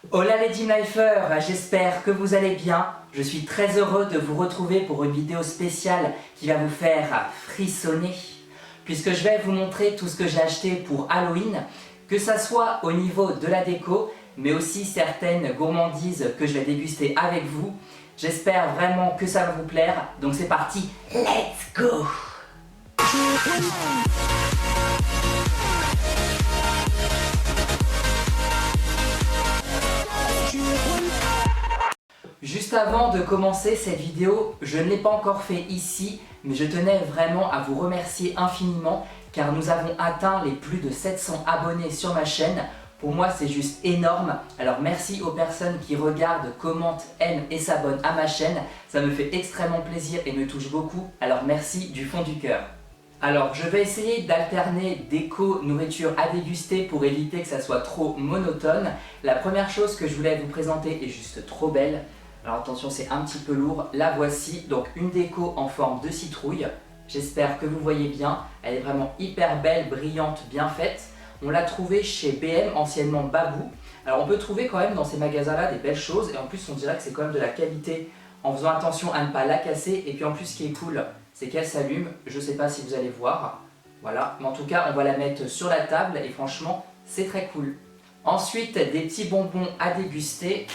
Hola les Team Lifers, j'espère que vous allez bien. Je suis très heureux de vous retrouver pour une vidéo spéciale qui va vous faire frissonner, puisque je vais vous montrer tout ce que j'ai acheté pour Halloween, que ça soit au niveau de la déco, mais aussi certaines gourmandises que je vais déguster avec vous. J'espère vraiment que ça va vous plaire, donc c'est parti, let's go! Juste avant de commencer cette vidéo, je ne l'ai pas encore fait ici, mais je tenais vraiment à vous remercier infiniment car nous avons atteint les plus de 700 abonnés sur ma chaîne. Pour moi, c'est juste énorme. Alors merci aux personnes qui regardent, commentent, aiment et s'abonnent à ma chaîne. Ça me fait extrêmement plaisir et me touche beaucoup. Alors merci du fond du cœur. Alors je vais essayer d'alterner déco, nourriture à déguster pour éviter que ça soit trop monotone. La première chose que je voulais vous présenter est juste trop belle. Alors attention, c'est un petit peu lourd. La voici, donc une déco en forme de citrouille. J'espère que vous voyez bien. Elle est vraiment hyper belle, brillante, bien faite. On l'a trouvée chez BM, anciennement Babou. Alors on peut trouver quand même dans ces magasins-là des belles choses. Et en plus on dirait que c'est quand même de la qualité en faisant attention à ne pas la casser. Et puis en plus ce qui est cool, c'est qu'elle s'allume. Je ne sais pas si vous allez voir. Voilà, mais en tout cas on va la mettre sur la table et franchement c'est très cool. Ensuite des petits bonbons à déguster.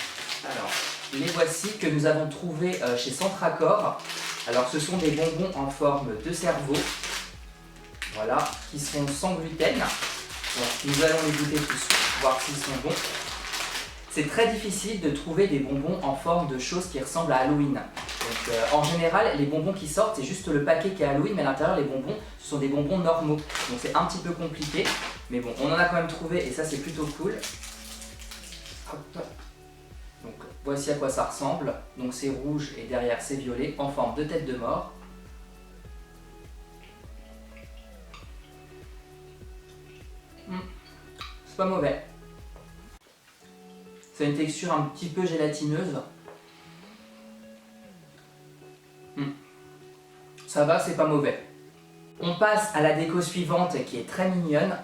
Alors les voici que nous avons trouvés chez Centracor. Alors ce sont des bonbons en forme de cerveau. Voilà, qui sont sans gluten. Donc, nous allons les goûter tout de suite, voir s'ils sont bons. C'est très difficile de trouver des bonbons en forme de choses qui ressemblent à Halloween. Donc en général, les bonbons qui sortent, c'est juste le paquet qui est Halloween, mais à l'intérieur, les bonbons, ce sont des bonbons normaux. Donc c'est un petit peu compliqué, mais bon, on en a quand même trouvé et ça c'est plutôt cool. Hop. Donc voici à quoi ça ressemble. Donc c'est rouge et derrière c'est violet en forme de tête de mort. C'est pas mauvais. C'est une texture un petit peu gélatineuse. Ça va, c'est pas mauvais. On passe à la déco suivante qui est très mignonne.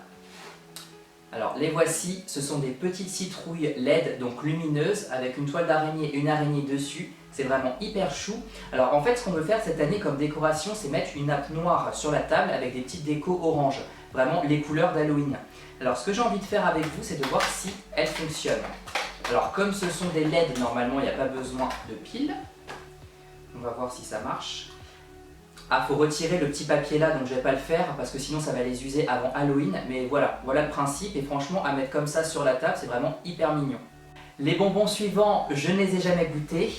Alors les voici, ce sont des petites citrouilles LED, donc lumineuses, avec une toile d'araignée et une araignée dessus. C'est vraiment hyper chou. Alors en fait, ce qu'on veut faire cette année comme décoration, c'est mettre une nappe noire sur la table avec des petites décos orange. Vraiment les couleurs d'Halloween. Alors ce que j'ai envie de faire avec vous, c'est de voir si elles fonctionnent. Alors comme ce sont des LED, normalement il n'y a pas besoin de piles. On va voir si ça marche. Ah, faut retirer le petit papier là, donc je vais pas le faire parce que sinon ça va les user avant Halloween. Mais voilà, voilà le principe et franchement à mettre comme ça sur la table, c'est vraiment hyper mignon. Les bonbons suivants, je ne les ai jamais goûtés.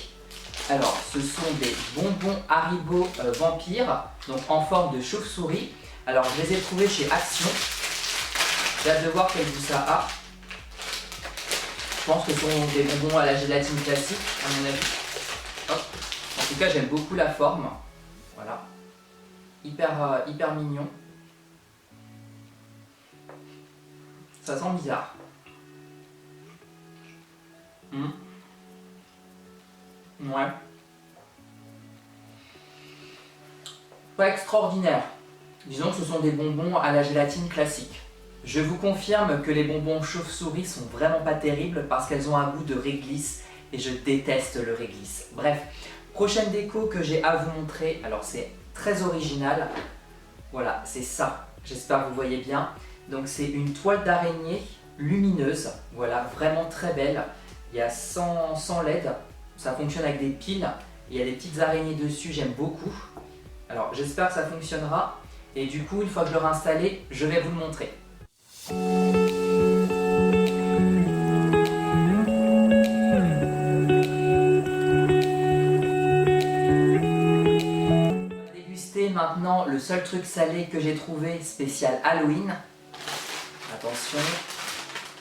Alors ce sont des bonbons Haribo Vampire, donc en forme de chauve-souris. Alors je les ai trouvés chez Action. J'ai hâte de voir quel goût ça a. Je pense que ce sont des bonbons à la gélatine classique à mon avis. Hop. En tout cas j'aime beaucoup la forme. Voilà. Hyper mignon. Ça sent bizarre. Ouais. Pas extraordinaire. Disons que ce sont des bonbons à la gélatine classique. Je vous confirme que les bonbons chauve-souris sont vraiment pas terribles parce qu'elles ont un goût de réglisse et je déteste le réglisse. Bref, prochaine déco que j'ai à vous montrer, alors c'est très original. Voilà, c'est ça. J'espère que vous voyez bien. Donc c'est une toile d'araignée lumineuse. Voilà, vraiment très belle. Il y a 100 LED. Ça fonctionne avec des piles. Il y a des petites araignées dessus, j'aime beaucoup. Alors j'espère que ça fonctionnera. Et du coup, une fois que je l'aurai installé, je vais vous le montrer. On va déguster maintenant le seul truc salé que j'ai trouvé spécial Halloween. Attention.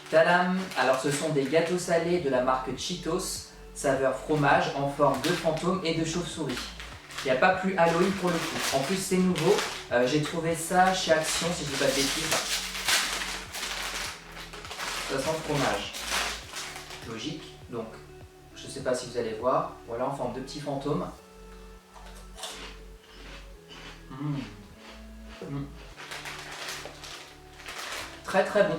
Tadam! Alors ce sont des gâteaux salés de la marque Cheetos, saveur fromage en forme de fantôme et de chauve-souris. Il n'y a pas plus Halloween pour le coup. En plus c'est nouveau. J'ai trouvé ça chez Action si je ne dis pas de bêtises. Ça sent le fromage. Logique. Donc, je ne sais pas si vous allez voir. Voilà, en forme de petit fantôme. Très très bon.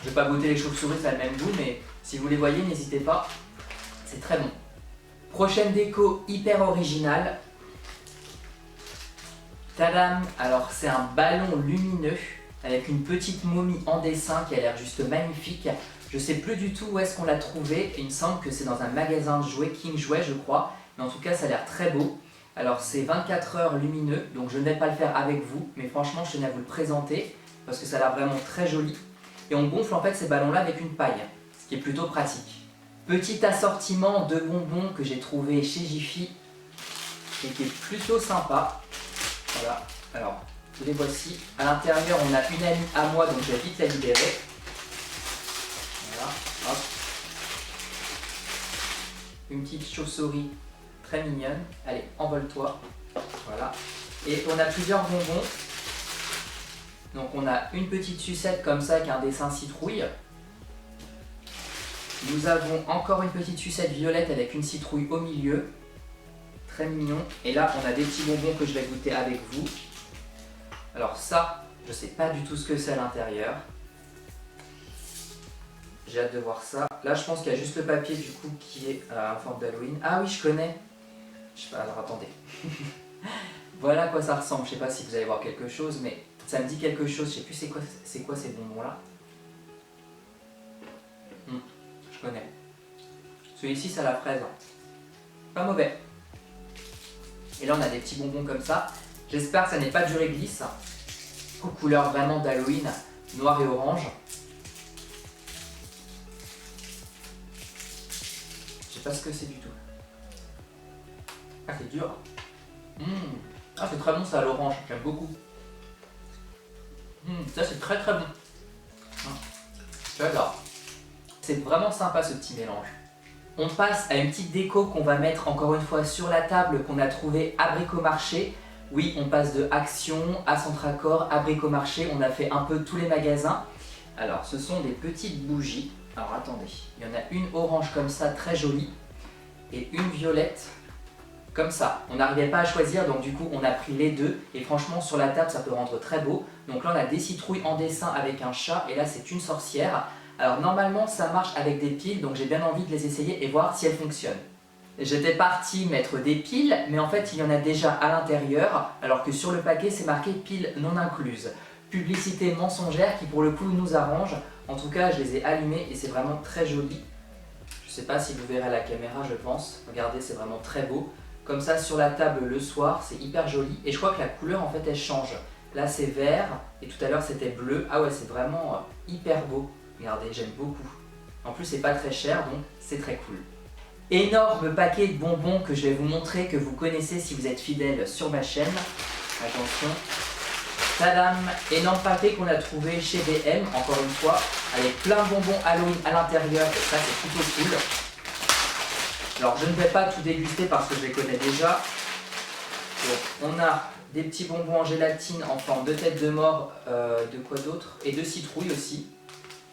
Je vais pas goûter les chauves-souris, ça a le même goût, mais si vous les voyez, n'hésitez pas, c'est très bon. Prochaine déco hyper originale. Tadam! Alors c'est un ballon lumineux avec une petite momie en dessin qui a l'air juste magnifique. Je sais plus du tout où est-ce qu'on l'a trouvé, il me semble que c'est dans un magasin de jouets, King Jouets je crois, mais en tout cas ça a l'air très beau. Alors c'est 24 heures lumineux, donc je ne vais pas le faire avec vous, mais franchement je tenais à vous le présenter parce que ça a l'air vraiment très joli. Et on gonfle en fait ces ballons là avec une paille, ce qui est plutôt pratique. Petit assortiment de bonbons que j'ai trouvé chez Jiffy et qui est plutôt sympa. Voilà, alors les voici. À l'intérieur on a une amie à moi, donc je vais vite la libérer. Voilà, hop. Une petite chauve-souris très mignonne. Allez, envole-toi. Voilà. Et on a plusieurs bonbons. Donc on a une petite sucette comme ça avec un dessin citrouille. Nous avons encore une petite sucette violette avec une citrouille au milieu. Très mignon. Et là on a des petits bonbons que je vais goûter avec vous. Alors ça, je sais pas du tout ce que c'est à l'intérieur. J'ai hâte de voir ça. Là je pense qu'il y a juste le papier du coup qui est en forme d'Halloween. Ah oui, je connais. Je sais pas, alors attendez. Voilà à quoi ça ressemble. Je sais pas si vous allez voir quelque chose, mais ça me dit quelque chose. Je sais plus c'est quoi ces bonbons là. Je connais. Celui-ci c'est à la fraise. Pas mauvais. Et là on a des petits bonbons comme ça. J'espère que ça n'est pas du réglisse. Aux couleurs vraiment d'Halloween, noir et orange. Je sais pas ce que c'est du tout. Ah c'est dur. Ah c'est très bon ça à l'orange, j'aime beaucoup. Ça c'est très très bon. J'adore. C'est vraiment sympa ce petit mélange. On passe à une petite déco qu'on va mettre encore une fois sur la table qu'on a trouvé à Bricomarché. Oui, on passe de Action à Centracor à Bricomarché, on a fait un peu tous les magasins. Alors ce sont des petites bougies. Alors attendez, il y en a une orange comme ça très jolie et une violette comme ça. On n'arrivait pas à choisir, donc du coup on a pris les deux et franchement sur la table ça peut rendre très beau. Donc là on a des citrouilles en dessin avec un chat et là c'est une sorcière. Alors normalement ça marche avec des piles, donc j'ai bien envie de les essayer et voir si elles fonctionnent. J'étais parti mettre des piles, mais en fait il y en a déjà à l'intérieur, alors que sur le paquet c'est marqué piles non incluses. Publicité mensongère qui pour le coup nous arrange. En tout cas je les ai allumées et c'est vraiment très joli. Je sais pas si vous verrez à la caméra, je pense. Regardez, c'est vraiment très beau. Comme ça sur la table le soir, c'est hyper joli. Et je crois que la couleur en fait elle change. Là c'est vert et tout à l'heure c'était bleu. Ah ouais, c'est vraiment hyper beau. Regardez, j'aime beaucoup. En plus c'est pas très cher donc c'est très cool. Énorme paquet de bonbons que je vais vous montrer, que vous connaissez si vous êtes fidèle sur ma chaîne. Attention. Tadam! Énorme paquet qu'on a trouvé chez DM, encore une fois, avec plein de bonbons Halloween à l'intérieur, et ça c'est plutôt cool. Alors je ne vais pas tout déguster parce que je les connais déjà. Donc, on a des petits bonbons en gélatine en forme de tête de mort, de quoi d'autre? Et de citrouille aussi.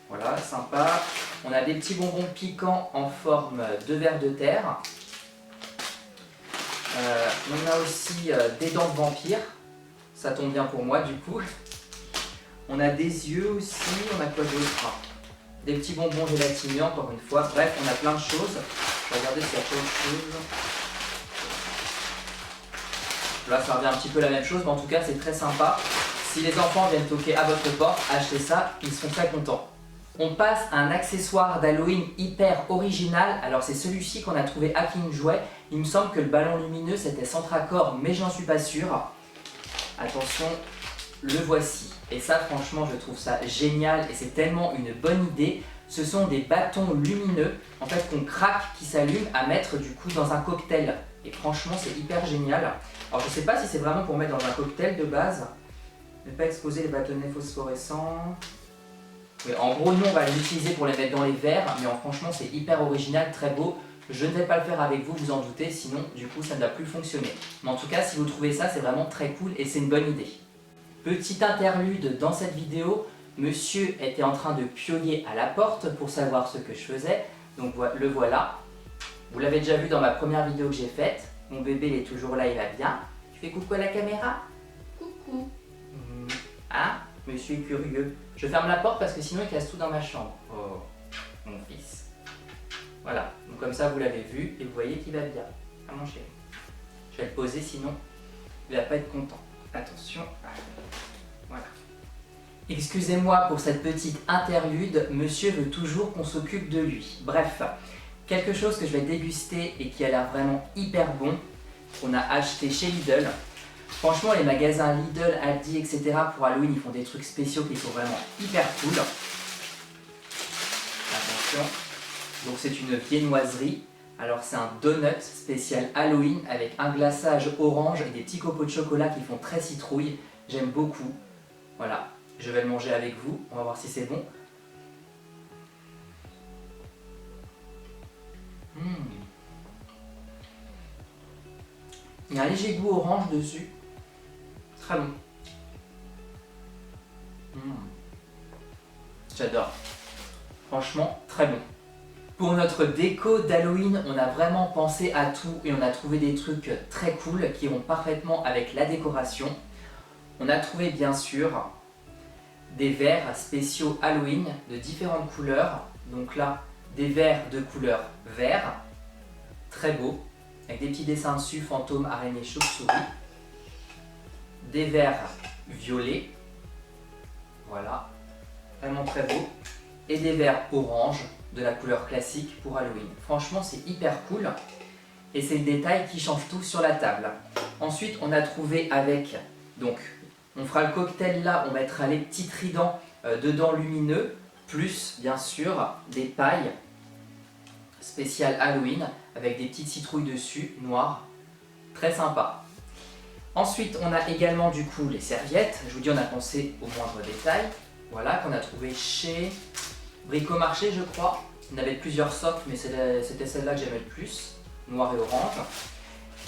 Voilà, sympa. On a des petits bonbons piquants en forme de vers de terre. On a aussi des dents de vampire. Ça tombe bien pour moi du coup. On a des yeux aussi. On a quoi d'autre? Des petits bonbons gélatineux encore une fois. Bref, on a plein de choses. Je vais regarder s'il y a autre chose. Là, ça revient un petit peu la même chose, mais en tout cas, c'est très sympa. Si les enfants viennent toquer à votre porte, achetez ça, ils seront très contents. On passe à un accessoire d'Halloween hyper original. Alors c'est celui-ci qu'on a trouvé à King Jouets. Il me semble que le ballon lumineux c'était Centracor, mais j'en suis pas sûr. Attention, le voici. Et ça franchement je trouve ça génial et c'est tellement une bonne idée. Ce sont des bâtons lumineux en fait qu'on craque, qui s'allument à mettre du coup dans un cocktail. Et franchement c'est hyper génial. Alors je sais pas si c'est vraiment pour mettre dans un cocktail de base. Ne pas exposer les bâtonnets phosphorescents. Oui, en gros, nous on va les utiliser pour les mettre dans les verres, mais franchement c'est hyper original, très beau. Je ne vais pas le faire avec vous, vous en doutez, sinon du coup ça ne va plus fonctionner. Mais en tout cas, si vous trouvez ça, c'est vraiment très cool et c'est une bonne idée. Petite interlude dans cette vidéo, monsieur était en train de piauiller à la porte pour savoir ce que je faisais, donc le voilà. Vous l'avez déjà vu dans ma première vidéo que j'ai faite, mon bébé il est toujours là, il va bien. Tu fais coucou à la caméra? Coucou. Hein? Monsieur est curieux. Je ferme la porte parce que sinon il casse tout dans ma chambre. Oh, mon fils. Voilà, donc comme ça vous l'avez vu et vous voyez qu'il va bien. Ah mon chéri. Je vais le poser sinon il va pas être content. Attention. Voilà. Excusez-moi pour cette petite interlude, monsieur veut toujours qu'on s'occupe de lui. Bref, quelque chose que je vais déguster et qui a l'air vraiment hyper bon, qu'on a acheté chez Lidl. Franchement, les magasins Lidl, Aldi, etc. pour Halloween, ils font des trucs spéciaux qui sont vraiment hyper cool. Attention. Donc c'est une viennoiserie. Alors c'est un donut spécial Halloween avec un glaçage orange et des petits copeaux de chocolat qui font très citrouille. J'aime beaucoup. Voilà. Je vais le manger avec vous, on va voir si c'est bon. Il y a un léger goût orange dessus. Très bon. J'adore. Franchement, très bon. Pour notre déco d'Halloween, on a vraiment pensé à tout et on a trouvé des trucs très cool qui vont parfaitement avec la décoration. On a trouvé bien sûr des verres spéciaux Halloween de différentes couleurs. Donc là, des verres de couleur vert, très beau, avec des petits dessins dessus, fantômes, araignées, chauves-souris. Des verres violets, voilà, vraiment très beau. Et des verres orange, de la couleur classique pour Halloween. Franchement, c'est hyper cool. Et c'est le détail qui change tout sur la table. Ensuite, on a trouvé avec, donc, on fera le cocktail là, on mettra les petits tridents dedans lumineux, plus bien sûr des pailles spéciales Halloween avec des petites citrouilles dessus, noires, très sympa. Ensuite, on a également du coup les serviettes. Je vous dis, on a pensé au moindre détail. Voilà, qu'on a trouvé chez Bricomarché, je crois. Il y en avait plusieurs sortes, mais c'était celle-là que j'aimais le plus, noir et orange.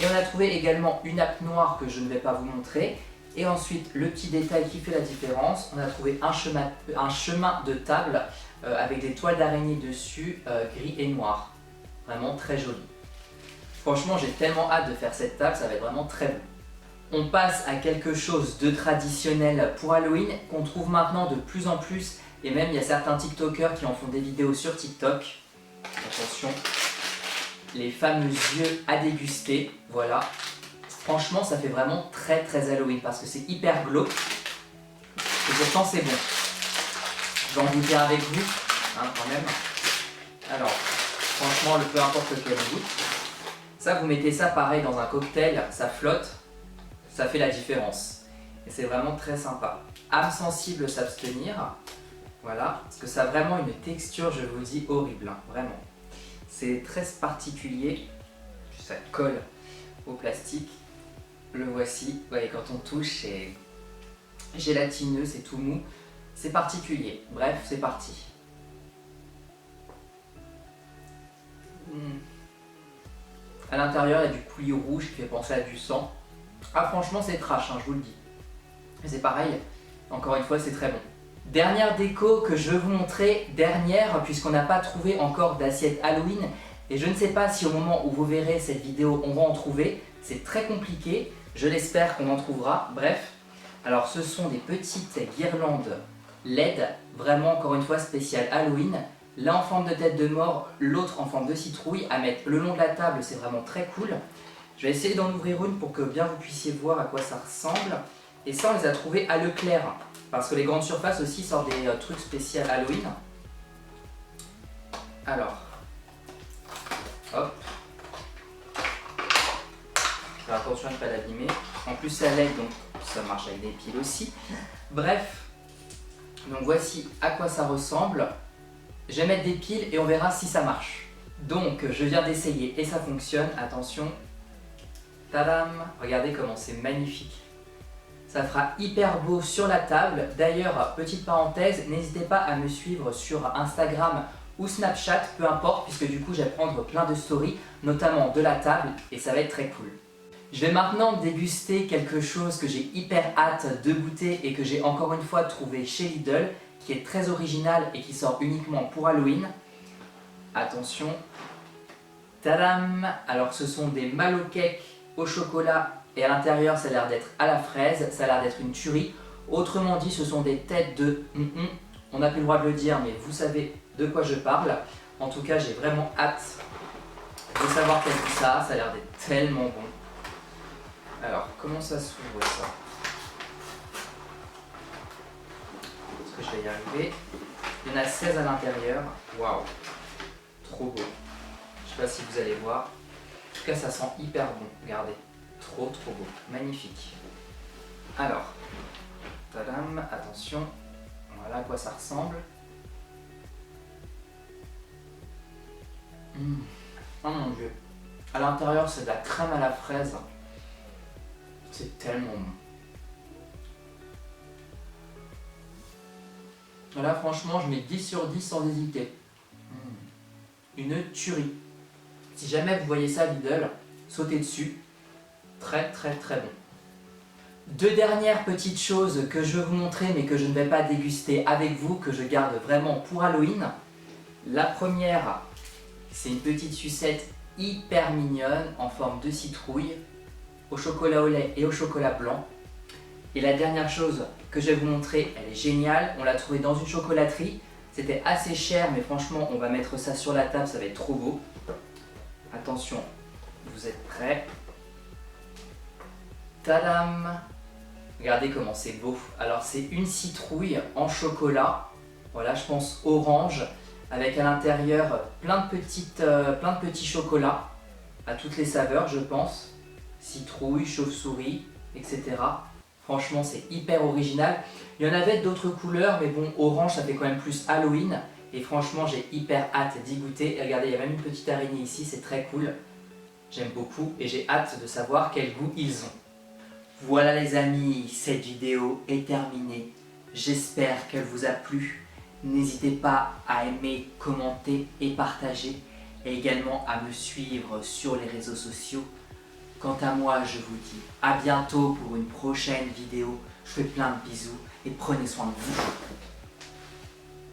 Et on a trouvé également une nappe noire que je ne vais pas vous montrer. Et ensuite, le petit détail qui fait la différence, on a trouvé un chemin de table avec des toiles d'araignée dessus, gris et noir. Vraiment très joli. Franchement, j'ai tellement hâte de faire cette table, ça va être vraiment très bon. On passe à quelque chose de traditionnel pour Halloween qu'on trouve maintenant de plus en plus. Et même, il y a certains TikTokers qui en font des vidéos sur TikTok. Attention, les fameux yeux à déguster, voilà. Franchement, ça fait vraiment très très Halloween parce que c'est hyper glauque. Et pourtant, c'est bon. Je vais en goûter avec vous, hein, quand même. Alors, franchement, peu importe lequel goût. Ça, vous mettez ça pareil dans un cocktail, ça flotte, ça fait la différence. Et c'est vraiment très sympa. Âme sensible, s'abstenir. Voilà, parce que ça a vraiment une texture, je vous dis, horrible, hein, vraiment. C'est très particulier, ça colle au plastique. Le voici, vous voyez, quand on touche, c'est gélatineux, c'est tout mou. C'est particulier. Bref, c'est parti. À l'intérieur, il y a du coulis rouge qui fait penser à du sang. Ah, franchement, c'est trash, hein, je vous le dis. Mais c'est pareil, encore une fois, c'est très bon. Dernière déco que je veux vous montrer, puisqu'on n'a pas trouvé encore d'assiette Halloween. Et je ne sais pas si au moment où vous verrez cette vidéo, on va en trouver. C'est très compliqué, je l'espère qu'on en trouvera. Bref, alors ce sont des petites guirlandes LED, vraiment encore une fois spéciales Halloween. L'un en forme de tête de mort, l'autre en forme de citrouille, à mettre le long de la table, c'est vraiment très cool. Je vais essayer d'en ouvrir une pour que bien vous puissiez voir à quoi ça ressemble. Et ça, on les a trouvés à Leclerc, parce que les grandes surfaces aussi sortent des trucs spéciaux Halloween. Alors, hop. Faire attention à ne pas l'abîmer. En plus, c'est à LED, donc ça marche avec des piles aussi. Bref, donc voici à quoi ça ressemble. Je vais mettre des piles et on verra si ça marche. Donc, je viens d'essayer et ça fonctionne. Attention. Tadam! Regardez comment c'est magnifique. Ça fera hyper beau sur la table. D'ailleurs, petite parenthèse, n'hésitez pas à me suivre sur Instagram ou Snapchat, peu importe, puisque du coup, je vais prendre plein de stories, notamment de la table, et ça va être très cool. Je vais maintenant déguster quelque chose que j'ai hyper hâte de goûter et que j'ai encore une fois trouvé chez Lidl, qui est très original et qui sort uniquement pour Halloween. Attention. Tadam! Alors, ce sont des mallow cakes au chocolat. Et à l'intérieur, ça a l'air d'être à la fraise, ça a l'air d'être une tuerie. Autrement dit, ce sont des têtes de on n'a plus le droit de le dire, mais vous savez de quoi je parle. En tout cas, j'ai vraiment hâte de savoir quel goût ça a. Ça a l'air d'être tellement bon. Alors, comment ça s'ouvre ça? Est-ce que je vais y arriver? Il y en a 16 à l'intérieur. Waouh! Trop beau. Je sais pas si vous allez voir. En tout cas, ça sent hyper bon. Regardez. Trop beau. Magnifique. Alors, tadam, attention. Voilà à quoi ça ressemble. Oh mon dieu. À l'intérieur, c'est de la crème à la fraise. C'est tellement bon. Là, franchement, je mets 10 sur 10 sans hésiter. Une tuerie. Si jamais vous voyez ça à Lidl, sautez dessus. Très bon. Deux dernières petites choses que je vais vous montrer mais que je ne vais pas déguster avec vous, que je garde vraiment pour Halloween. La première, c'est une petite sucette hyper mignonne en forme de citrouille, au chocolat au lait et au chocolat blanc. Et la dernière chose que je vais vous montrer, elle est géniale, on l'a trouvée dans une chocolaterie. C'était assez cher mais franchement on va mettre ça sur la table, ça va être trop beau. Attention, vous êtes prêts? Tadam! Regardez comment c'est beau. Alors c'est une citrouille en chocolat, voilà je pense orange, avec à l'intérieur plein de petits chocolats, à toutes les saveurs je pense. Citrouille, chauve-souris, etc. Franchement c'est hyper original. Il y en avait d'autres couleurs mais bon orange ça fait quand même plus Halloween. Et franchement j'ai hyper hâte d'y goûter. Et regardez il y a même une petite araignée ici, c'est très cool. J'aime beaucoup et j'ai hâte de savoir quel goût ils ont. Voilà les amis, cette vidéo est terminée. J'espère qu'elle vous a plu. N'hésitez pas à aimer, commenter et partager. Et également à me suivre sur les réseaux sociaux. Quant à moi, je vous dis à bientôt pour une prochaine vidéo. Je vous fais plein de bisous et prenez soin de vous.